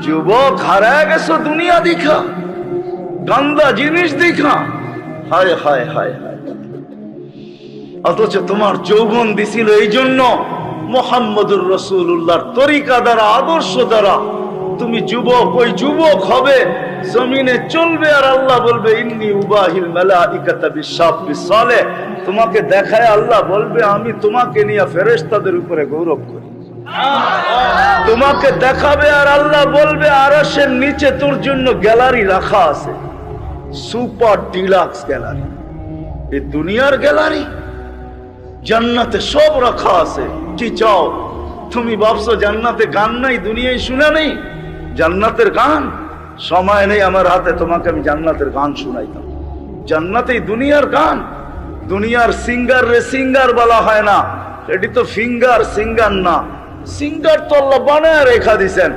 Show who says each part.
Speaker 1: যুবক হারায় গেছো দুনিয়া দেখা, গান্দা জিনিস দেখা, হায় হায় হায় হায়। অথচ তোমার যৌবন দিছিল এই জন্য মুহাম্মদুর রাসূলুল্লাহর তরিকা দ্বারা, আদর্শ দ্বারা তুমি যুবক, ওই যুবক হবে, জমিনে চলবে, আর আল্লাহ বলবে ইন্নী উবাহিল মালাইকাতা বিশাবিস সালেহ। তোমাকে দেখায় আল্লাহ বলবে আমি তোমাকে নিয়ে ফেরেশতাদের উপরে গৌরব করি। তোমাকে দেখাবে আর আল্লাহ বলবে আরশের নিচে তোর জন্য গ্যালারি রাখা আছে, সুপার ডিলাক্স গ্যালারি। এই দুনিয়ার গ্যালারি, জান্নাতে সব রাখা আছে, কি চাও? তুমি ভাবছো জান্নাতে গান নাই, দুনিয়ায় শুনে নেই জান্নাতের গান? সময় নেই আমার হাতে, তোমাকে আমি জান্নাতের গান শুনাইতাম। জান্নাতেই দুনিয়ার গান। দুনিয়ার সিঙ্গার রে সিঙ্গার বলা হয় না, এটি তো ফিঙ্গার, সিঙ্গার না। সিঙ্গার তো আল্লাহ বানায় রেখা দিছেন,